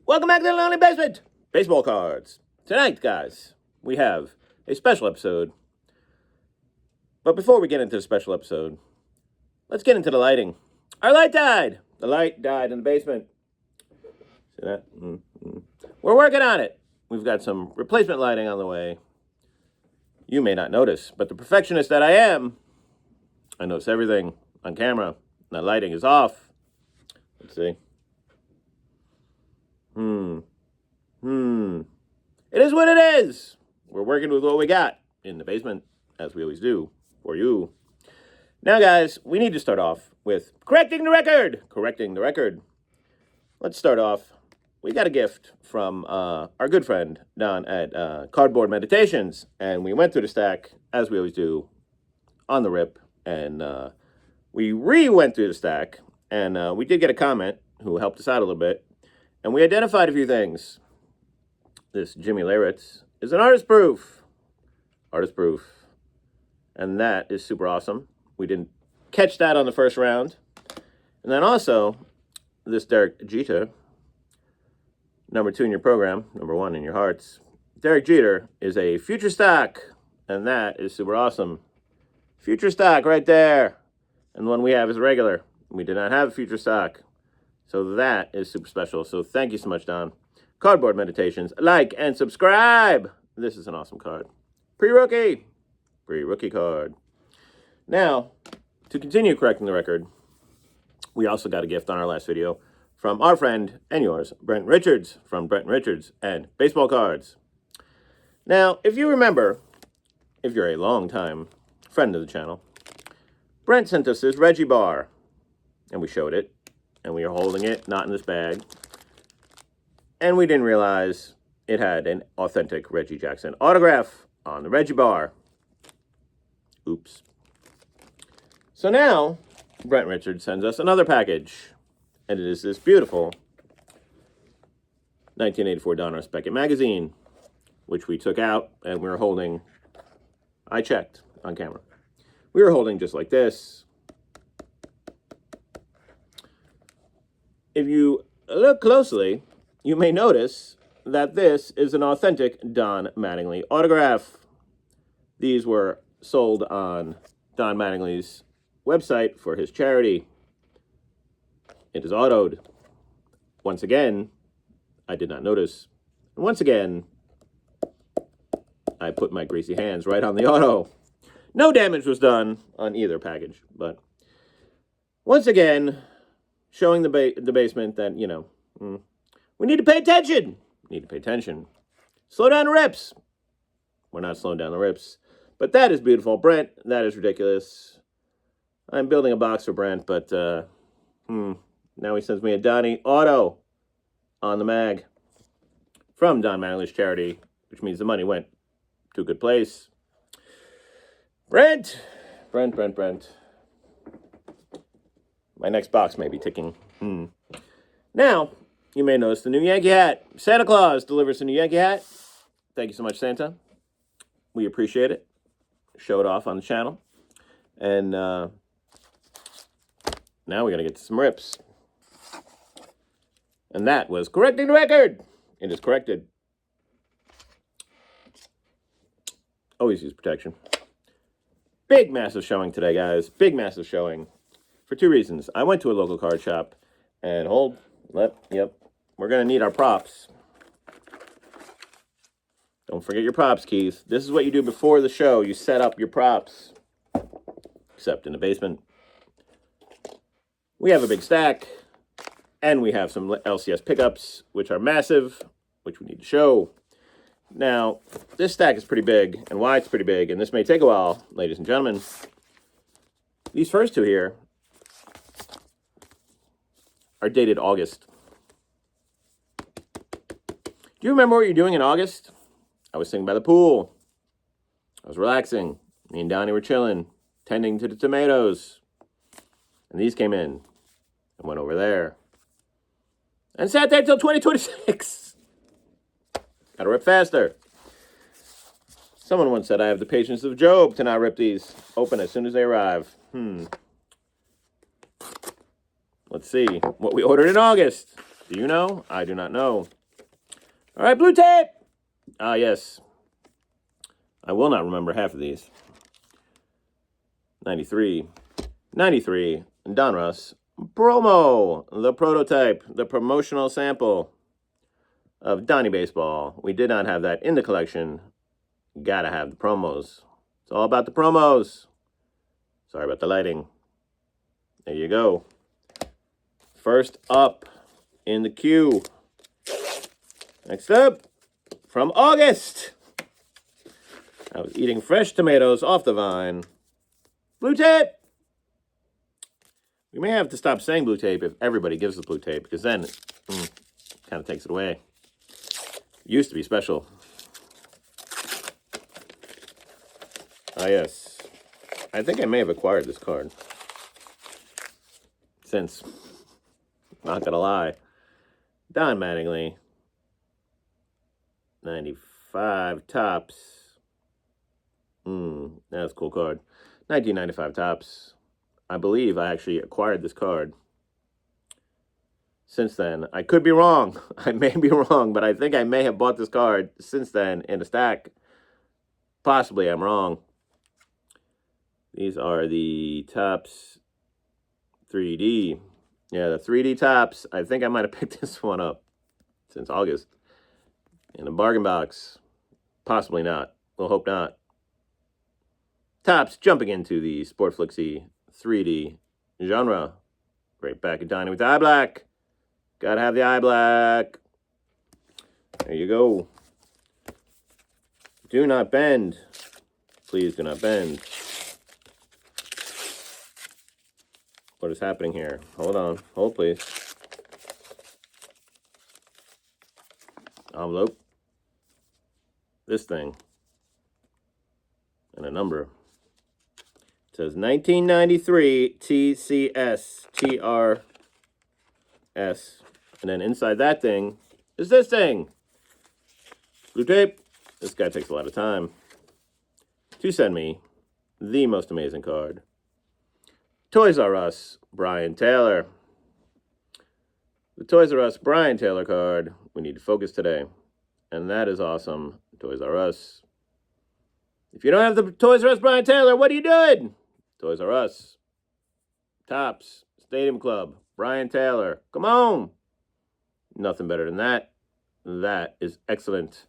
Welcome back to the Lonely Basement. Baseball cards. Tonight, guys, we have a special episode. But before we get into the special episode, let's get into the lighting. Our light died. The light died in the basement. See that? We're working on it. We've got some replacement lighting on the way. You may not notice, but the perfectionist that I am, I notice everything on camera. The lighting is off. Let's see. It is what it is. We're working with what we got in the basement, as we always do, for you. Now, guys, we need to start off with correcting the record. Correcting the record. Let's start off. We got a gift from our good friend, Don, at Cardboard Meditations. And we went through the stack, as we always do, on the rip. And we went through the stack. And we did get a comment who helped us out a little bit. And we identified a few things. This Jimmy Laritz is an artist proof. Artist proof. And that is super awesome. We didn't catch that on the first round. And then also, this Derek Jeter, number 2 in your program, number 1 in your hearts. Derek Jeter is a future stock. And that is super awesome. Future stock right there. And the one we have is regular. We did not have a future stock. So that is super special. So thank you so much, Don. Cardboard Meditations. Like and subscribe. This is an awesome card. Pre-rookie. Pre-rookie card. Now, to continue correcting the record, we also got a gift on our last video from our friend and yours, Brent Richards, from Brent Richards and Baseball Cards. Now, if you remember, if you're a long-time friend of the channel, Brent sent us this Reggie bar, and we showed it, and we were holding it, not in this bag. And we didn't realize it had an authentic Reggie Jackson autograph on the Reggie bar. Oops. So now, Brent Richards sends us another package. And it is this beautiful 1984 Donruss Beckett magazine, which we took out and we were holding. I checked on camera. We were holding just like this. If you look closely, you may notice that this is an authentic Don Mattingly autograph. These were sold on Don Mattingly's website for his charity. It is autoed. Once again, I did not notice. And once again, I put my greasy hands right on the auto. No damage was done on either package, but once again, showing the basement that, you know, we need to pay attention. We need to pay attention. Slow down the rips. We're not slowing down the rips. But that is beautiful. Brent, that is ridiculous. I'm building a box for Brent, but now he sends me a Donnie auto on the mag from Don Mattingly's charity, which means the money went to a good place. Brent. My next box may be ticking. Now, you may notice the new Yankee hat. Santa Claus delivers a new Yankee hat. Thank you so much, Santa. We appreciate it. Show it off on the channel. And now we're going to get to some rips. And that was correcting the record. It is corrected. Always use protection. Big, massive showing today, guys. Big, massive showing. For 2 reasons. I went to a local card shop and we're going to need our props. Don't forget your props, Keith. This is what you do before the show. You set up your props. Except in the basement. We have a big stack. And we have some LCS pickups, which are massive, which we need to show. Now, this stack is pretty big. And why it's pretty big, and this may take a while, ladies and gentlemen. These first 2 here are dated August. Do you remember what you're doing in August? I was sitting by the pool. I was relaxing. Me and Donnie were chilling, tending to the tomatoes. And these came in and went over there. And sat there until 2026. Gotta rip faster. Someone once said I have the patience of Job to not rip these open as soon as they arrive. Let's see what we ordered in August. Do you know? I do not know. All right, blue tape. Ah, yes. I will not remember half of these. 93. 93. Donruss. Promo. The prototype. The promotional sample of Donnie Baseball. We did not have that in the collection. Gotta have the promos. It's all about the promos. Sorry about the lighting. There you go. First up in the queue. Next up, from August. I was eating fresh tomatoes off the vine. Blue tape. We may have to stop saying blue tape if everybody gives us blue tape, because then it kind of takes it away. It used to be special. Ah, yes. I think I may have acquired this card. Since, not gonna lie, Don Mattingly, 95 tops. That's a cool card. 1995 tops. I believe I actually acquired this card. Since then, I could be wrong. I may be wrong, but I think I may have bought this card since then in a stack. Possibly I'm wrong. These are the tops 3D. Yeah, the 3D tops. I think I might have picked this one up since August in a bargain box. Possibly not. We'll hope not. Tops jumping into the Sportflixy 3D genre. Right back at Donnie with the eye black. Gotta have the eye black. There you go. Do not bend. Please do not bend. What is happening here? Hold on. Hold, please. Envelope. This thing. And a number. It says 1993 TCS TRS. And then inside that thing is this thing. Blue tape. This guy takes a lot of time to send me the most amazing card. Toys R Us, Brian Taylor. The Toys R Us Brian Taylor card. We need to focus today. And that is awesome. Toys R Us. If you don't have the Toys R Us Brian Taylor, what are you doing? Toys R Us. Tops. Stadium Club. Brian Taylor. Come on. Nothing better than that. That is excellent.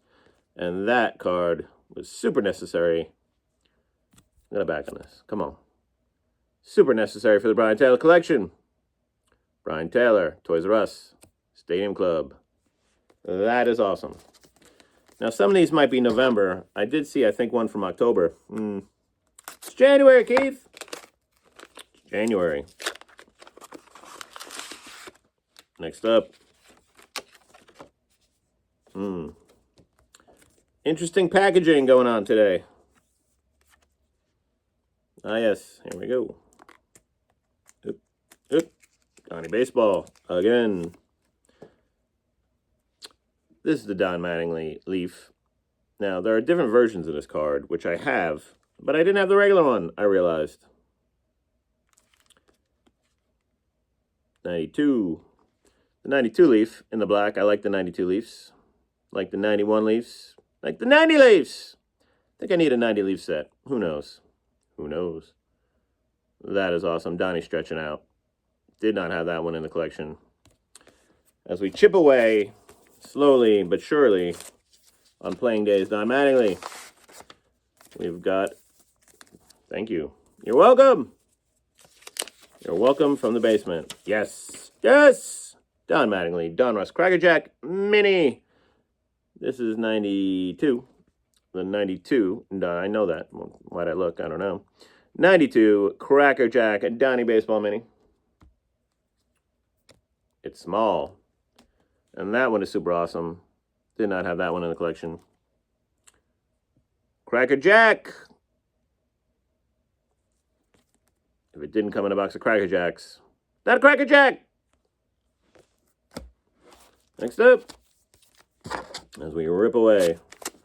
And that card was super necessary. I'm going to back on this. Come on. Super necessary for the Brian Taylor collection. Brian Taylor, Toys R Us, Stadium Club. That is awesome. Now, some of these might be November. I did see, I think, one from October. It's January, Keith. It's January. Next up. Interesting packaging going on today. Ah, yes. Here we go. Donnie Baseball again. This is the Don Mattingly Leaf. Now, there are different versions of this card, which I have, but I didn't have the regular one, I realized. 92. The 92 Leaf in the black. I like the 92 Leafs. Like the 91 Leafs. Like the 90 Leafs. I think I need a 90 Leaf set. Who knows? Who knows? That is awesome. Donnie stretching out. Did not have that one in the collection. As we chip away, slowly but surely, on playing days, Don Mattingly. We've got, thank you. You're welcome. You're welcome from the basement. Yes. Yes. Don Mattingly, Donruss Crackerjack Mini. This is 92. The 92, I know that. Why'd I look? I don't know. 92 Crackerjack Donnie Baseball Mini. It's small. And that one is super awesome. Did not have that one in the collection. Crackerjack. If it didn't come in a box of Crackerjacks, not a Crackerjack. Next up, as we rip away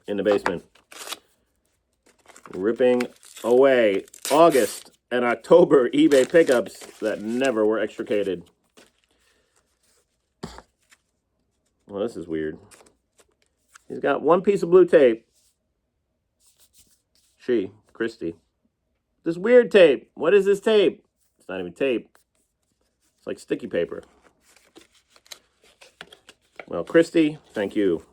in the basement. Ripping away August and October eBay pickups that never were extricated. Well, this is weird. He's got one piece of blue tape. Christy. This weird tape. What is this tape? It's not even tape. It's like sticky paper. Well, Christy, thank you.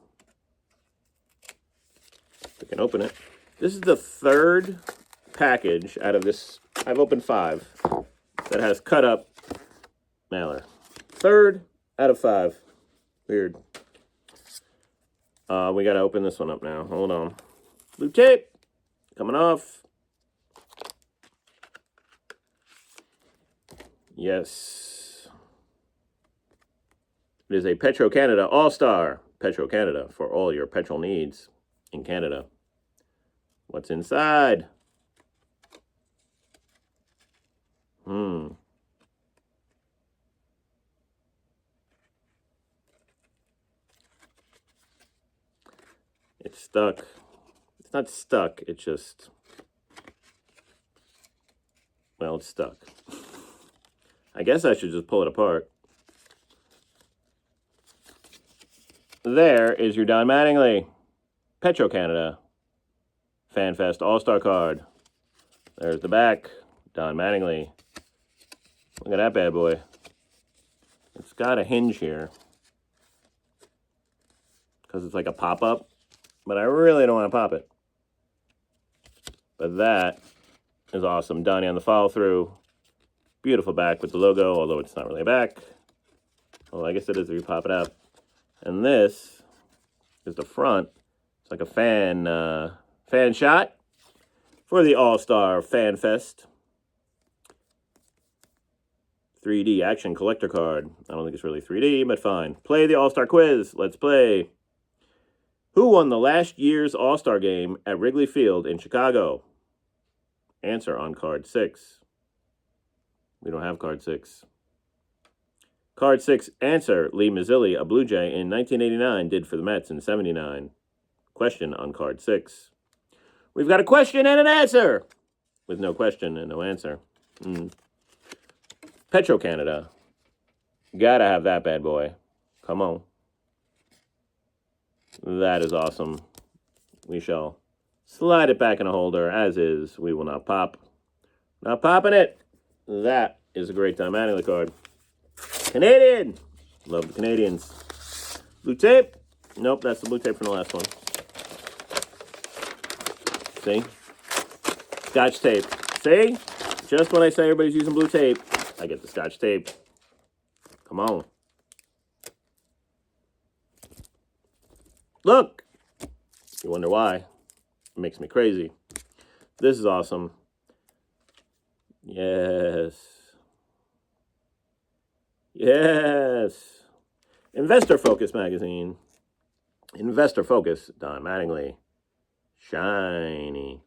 We can open it. This is the third package out of this. I've opened 5 that has cut up mailer. 3rd out of 5. Weird. We got to open this one up now. Hold on. Blue tape coming off. Yes. It is a Petro-Canada All-Star. Petro-Canada for all your petrol needs in Canada. What's inside? It's stuck. It's not stuck. It's just... Well, it's stuck. I guess I should just pull it apart. There is your Don Mattingly Petro-Canada FanFest All-Star card. There's the back. Don Mattingly. Look at that bad boy. It's got a hinge here. Because it's like a pop-up. But I really don't want to pop it. But that is awesome. Donnie on the follow-through. Beautiful back with the logo, although it's not really a back. Well, I guess it is if you pop it out. And this is the front. It's like a fan shot for the All-Star Fan Fest 3D action collector card. I don't think it's really 3D, but fine. Play the All-Star quiz. Let's play. Who won the last year's All-Star game at Wrigley Field in Chicago? Answer on card 6. We don't have card 6. Card 6, answer, Lee Mazzilli, a Blue Jay in 1989, did for the Mets in 79. Question on card 6. We've got a question and an answer with no question and no answer. Petro-Canada. Gotta have that bad boy. Come on. That is awesome. We shall slide it back in a holder as is. We will not pop. Not popping it. That is a great Don Mattingly card. Canadian. Love the Canadians. Blue tape. Nope, that's the blue tape from the last one. See? Scotch tape. See? Just when I say everybody's using blue tape, I get the Scotch tape. Come on. Look! You wonder why. It makes me crazy. This is awesome. Yes. Yes. Investor Focus magazine. Investor Focus, Don Mattingly. Shiny.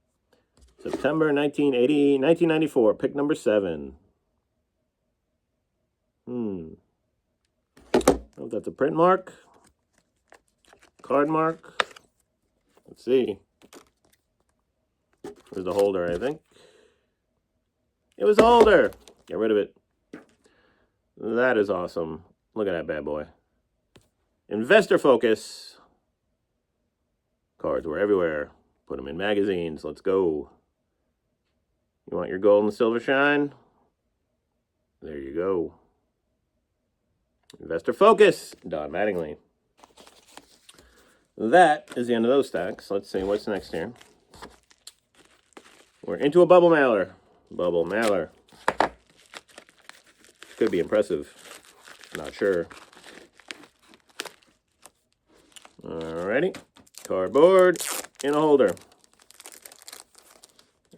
September 1994, pick number 7. Oh, that's a print mark. Card mark. Let's see. There's the holder, I think. It was a holder. Get rid of it. That is awesome. Look at that bad boy. Investor Focus. Cards were everywhere. Put them in magazines. Let's go. You want your gold and silver shine? There you go. Investor Focus. Don Mattingly. That is the end of those stacks. Let's see what's next here. We're into a bubble mailer. Bubble mailer. Could be impressive. Not sure. Alrighty. Cardboard in a holder.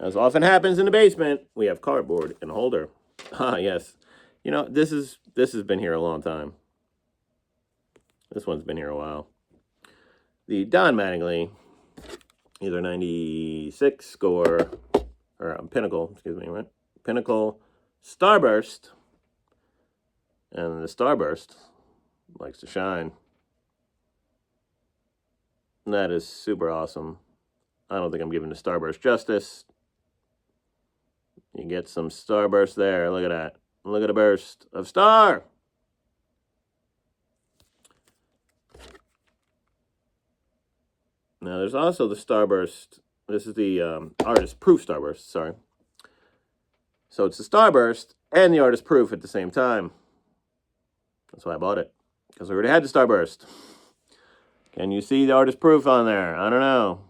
As often happens in the basement, we have cardboard in a holder. Ah, yes. You know, this has been here a long time. This one's been here a while. The Don Mattingly, either 96 or Pinnacle, excuse me, right? Pinnacle Starburst. And the Starburst likes to shine. That is super awesome. I don't think I'm giving the Starburst justice. You get some Starburst there. Look at that. Look at a burst of star. Now, there's also the Starburst. This is the Artist Proof Starburst, sorry. So it's the Starburst and the Artist Proof at the same time. That's why I bought it, because I already had the Starburst. Can you see the Artist Proof on there? I don't know.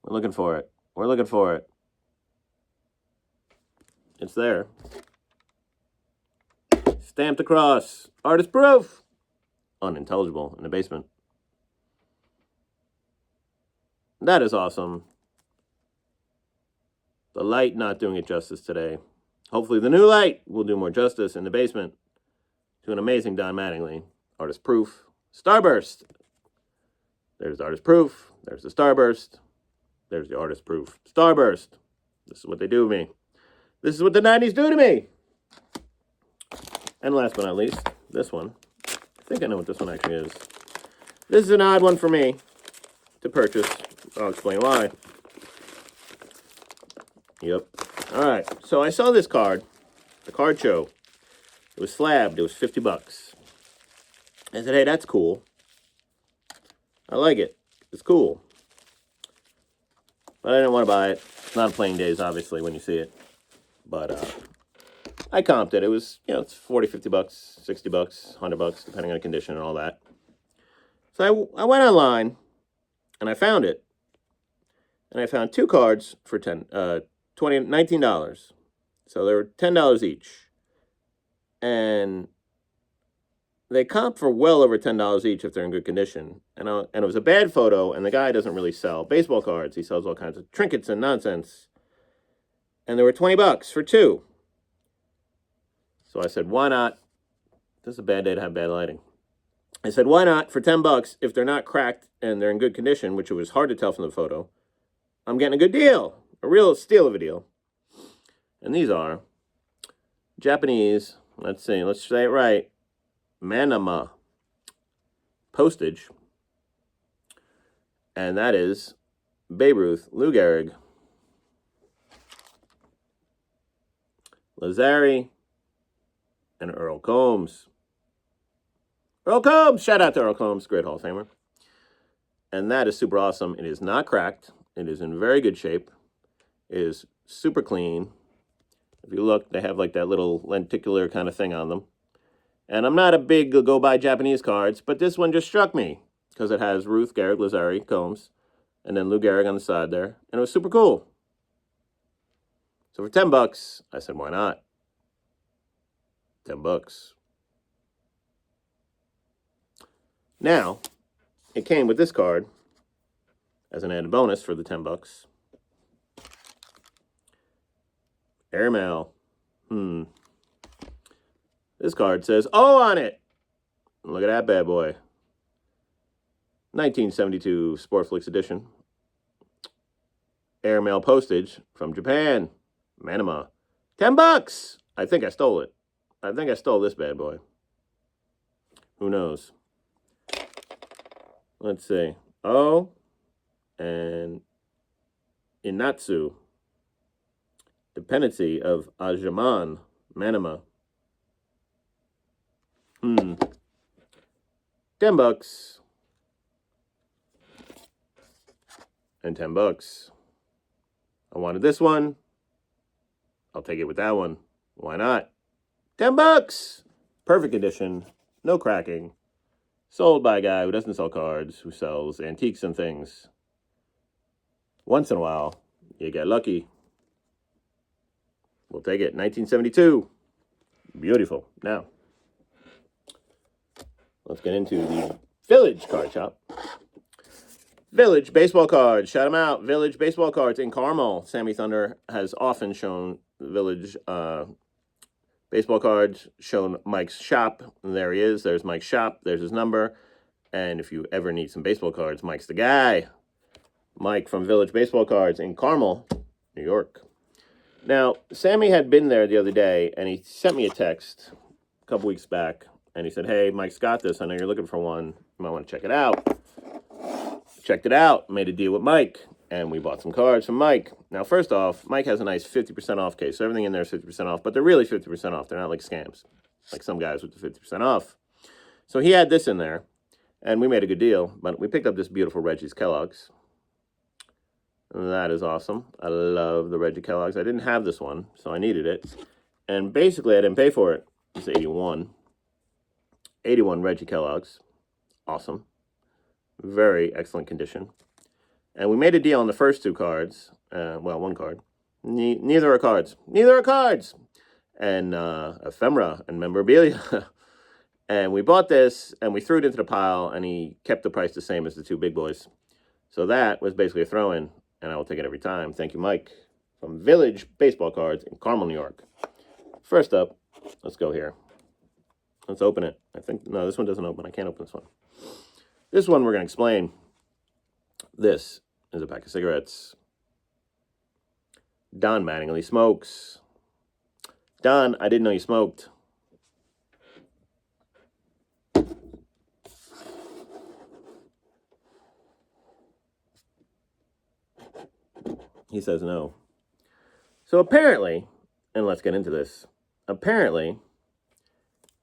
We're looking for it. We're looking for it. It's there. Stamped across. Artist Proof. Unintelligible in the basement. That is awesome. The light not doing it justice today. Hopefully the new light will do more justice in the basement to an amazing Don Mattingly. Artist Proof. Starburst. There's the Artist Proof. There's the Starburst. There's the Artist Proof Starburst. This is what they do to me. This is what the 90s do to me. And last but not least, this one. I think I know what this one actually is. This is an odd one for me to purchase. I'll explain why. Yep. All right. So I saw this card, the card show. It was slabbed. It was $50. I said, hey, that's cool. I like it. It's cool. But I didn't want to buy it. It's not playing days, obviously, when you see it. But I comped it. It was, it's 40, $50, $60, $100, depending on the condition and all that. So I went online, and I found it. And I found two cards for $19. So they were $10 each. And they comp for well over $10 each if they're in good condition. And it was a bad photo, and the guy doesn't really sell baseball cards. He sells all kinds of trinkets and nonsense. And they were $20 for two. So I said, why not? This is a bad day to have bad lighting. I said, why not for $10 if they're not cracked and they're in good condition, which it was hard to tell from the photo. I'm getting a good deal, a real steal of a deal. And these are Japanese, let's say it right, Manama postage. And that is Babe Ruth, Lou Gehrig, Lazari, and Earl Combs. Earl Combs! Shout out to Earl Combs, great Hall of Famer. And that is super awesome. It is not cracked. It is in very good shape. It is super clean. If you look, they have like that little lenticular kind of thing on them. And I'm not a big go-buy Japanese cards, but this one just struck me because it has Ruth, Gehrig, Lazari, Combs, and then Lou Gehrig on the side there. And it was super cool. So for $10, I said, why not? $10. Now, it came with this card as an added bonus for the $10. Airmail. This card says "Oh" on it. Look at that bad boy. 1972 Sportflix edition. Airmail postage from Japan. Manama. $10. I think I stole it. I think I stole this bad boy. Who knows? Let's see. Oh, and Inatsu. Dependency of Ajaman, Manama. $10. And $10. I wanted this one. I'll take it with that one. Why not? $10. Perfect condition. No cracking. Sold by a guy who doesn't sell cards, who sells antiques and things. Once in a while, you get lucky. We'll take it. 1972. Beautiful. Now, let's get into the Village card shop. Village baseball cards. Shout them out. Village baseball cards in Carmel. Sammy Thunder has often shown Village baseball cards, shown Mike's shop. And there he is. There's Mike's shop. There's his number. And if you ever need some baseball cards, Mike's the guy. Mike from Village Baseball Cards in Carmel, New York. Now, Sammy had been there the other day, and he sent me a text a couple weeks back, and he said, hey, Mike's got this. I know you're looking for one. You might want to check it out. Checked it out, made a deal with Mike, and we bought some cards from Mike. Now, first off, Mike has a nice 50% off case. So everything in there is 50% off, but they're really 50% off. They're not like scams, like some guys with the 50% off. So he had this in there, And we made a good deal, but we picked up this beautiful Reggie's Kellogg's. That is awesome. I love the Reggie Kellogg's. I didn't have this one, so I needed it. And basically, I didn't pay for it. It's 81. 81 Reggie Kellogg's. Awesome. Very excellent condition. And we made a deal on the first two cards. Well, one card. Neither are cards. Neither are cards! And ephemera and memorabilia. And we bought this, and we threw it into the pile, and he kept the price the same as the two big boys. So that was basically a throw-in, and I will take it every time. Thank you, Mike, from Village Baseball Cards in Carmel, New York. First up, let's go here. Let's open it. I think, no, this one doesn't open. I can't open this one. This one we're going to explain. This is a pack of cigarettes. Don Mattingly smokes. Don, I didn't know you smoked. He says no. So apparently, and let's get into this, apparently,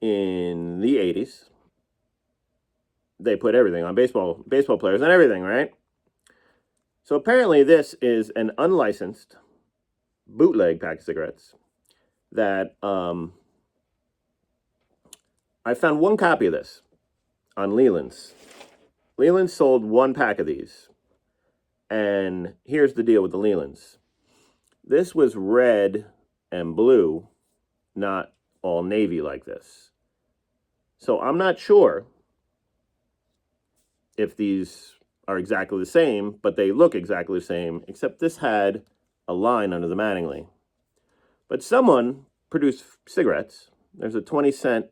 in the 80s, they put everything on baseball players and everything, right? So apparently this is an unlicensed bootleg pack of cigarettes that I found one copy of this on Leland's. Leland's sold one pack of these. And here's the deal with the Leland's. This was red and blue, not all navy like this. So I'm not sure if these are exactly the same, but they look exactly the same, except this had a line under the Mattingly. But someone produced cigarettes. There's a 20-cent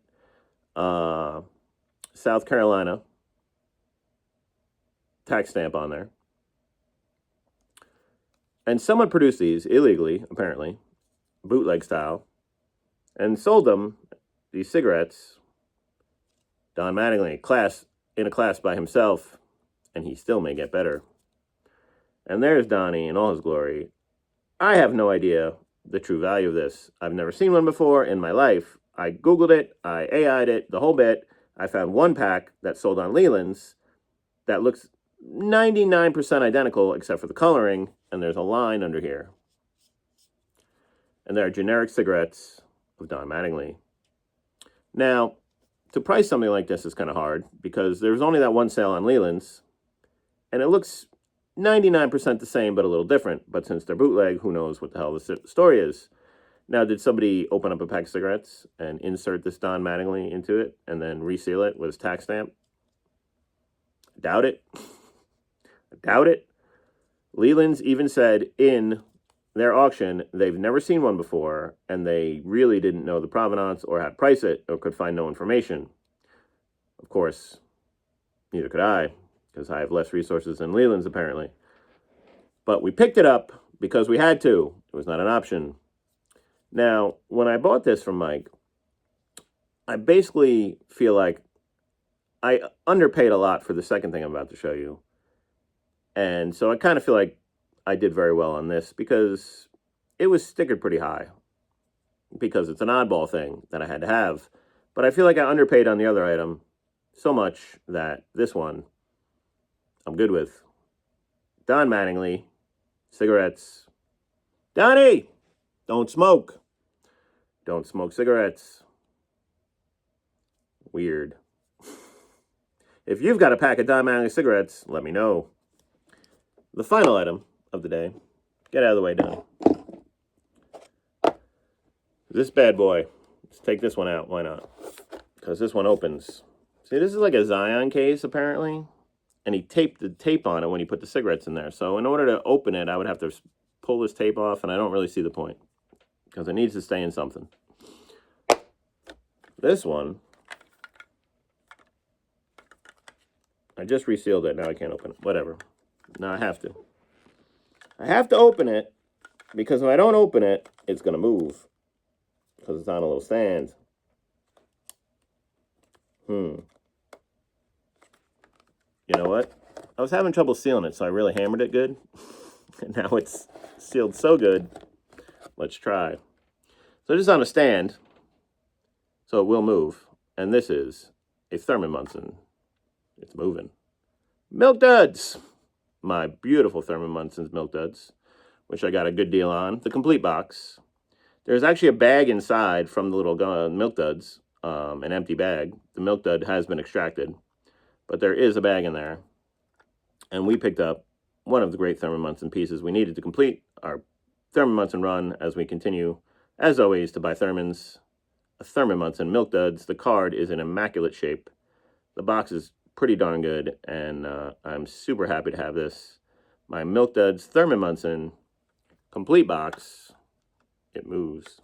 South Carolina tax stamp on there. And someone produced these illegally, apparently, bootleg style, and sold them, these cigarettes, Don Mattingly, in a class by himself, and he still may get better. And there's Donnie in all his glory. I have no idea the true value of this. I've never seen one before in my life. I Googled it, I AI'd it, the whole bit. I found one pack that sold on Leland's that looks 99% identical except for the coloring, and there's a line under here. And there are generic cigarettes of Don Mattingly. Now, to price something like this is kind of hard because there's only that one sale on Leland's, and it looks 99% the same but a little different. But since they're bootleg, who knows what the hell the story is. Now, did somebody open up a pack of cigarettes and insert this Don Mattingly into it and then reseal it with his tax stamp? I doubt it. I doubt it. Leland's even said in their auction they've never seen one before, and they really didn't know the provenance or how to price it or could find no information. Of course, neither could I, because I have less resources than Leland's apparently. But we picked it up because we had to. It was not an option. Now, when I bought this from Mike, I basically feel like I underpaid a lot for the second thing I'm about to show you. And so I kind of feel like I did very well on this because it was stickered pretty high because it's an oddball thing that I had to have. But I feel like I underpaid on the other item so much that this one I'm good with. Don Mattingly, cigarettes. Donnie, don't smoke. Don't smoke cigarettes. Weird. If you've got a pack of Don Mattingly cigarettes, let me know. The final item of the day. Get out of the way, Don. This bad boy. Let's take this one out. Why not? Because this one opens. See, this is like a Zion case, apparently. And he taped the tape on it when he put the cigarettes in there. So in order to open it, I would have to pull this tape off, and I don't really see the point. Because it needs to stay in something. This one, I just resealed it. Now I can't open it. Whatever. Now I have to. I have to open it because if I don't open it, it's going to move. Because it's on a little stand. You know what? I was having trouble sealing it, so I really hammered it good. And now it's sealed so good. Let's try. So this is on a stand, so it will move. And this is a Thurman Munson It's moving. Milk Duds. My beautiful Thurman Munson's Milk Duds, which I got a good deal on. The complete box. There's actually a bag inside from the little Milk Duds, an empty bag. The Milk Dud has been extracted, but there is a bag in there. And we picked up one of the great Thurman Munson pieces we needed to complete our Thurman Munson run as we continue, as always, to buy Thurmans. A Thurman Munson Milk Duds. The card is in immaculate shape. The box is pretty darn good, and I'm super happy to have this. My Milk Duds Thurman Munson complete box. It moves.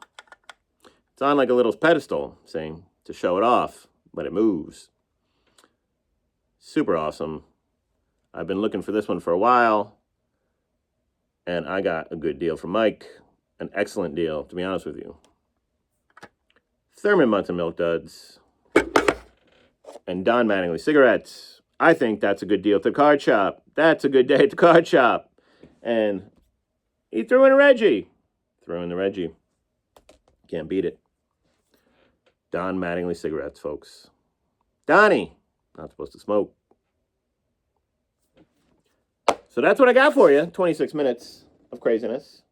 It's on like a little pedestal, saying to show it off, but it moves. Super awesome. I've been looking for this one for a while, and I got a good deal from Mike. An excellent deal, to be honest with you. Thurman Munson Milk Duds and Don Mattingly cigarettes. I think that's a good deal at the card shop. That's a good day at the card shop. And he threw in a Reggie. Throw in the Reggie. Can't beat it. Don Mattingly cigarettes, folks. Donnie, not supposed to smoke. So that's what I got for you. 26 minutes of craziness.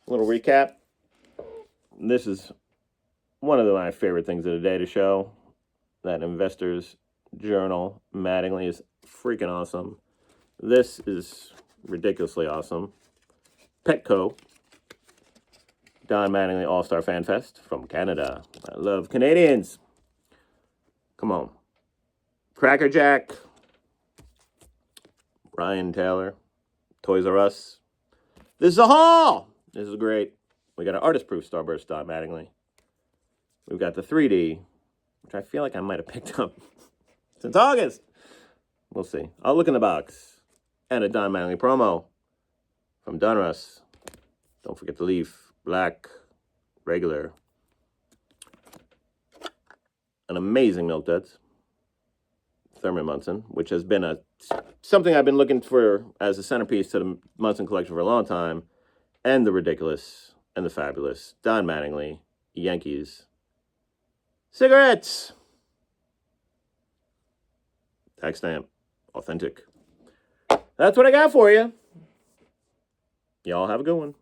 A little recap. This is one of my favorite things of the day to show. That Investor's Journal Mattingly is freaking awesome. This is ridiculously awesome. Petco. Don Mattingly All-Star Fan Fest from Canada. I love Canadians. Come on. Cracker Jack. Brian Taylor. Toys R Us. This is a haul. This is great. We got an artist-proof Starburst Don Mattingly. We've got the 3D, which I feel like I might have picked up since August. We'll see. I'll look in the box. And a Don Mattingly promo from Donruss. Don't forget the leaf. Black. Regular. An amazing Milk Duds. Thurman Munson, which has been something I've been looking for as a centerpiece to the Munson collection for a long time. And the ridiculous and the fabulous Don Mattingly Yankees cigarettes. Tag stamp. Authentic. That's what I got for you. Y'all have a good one.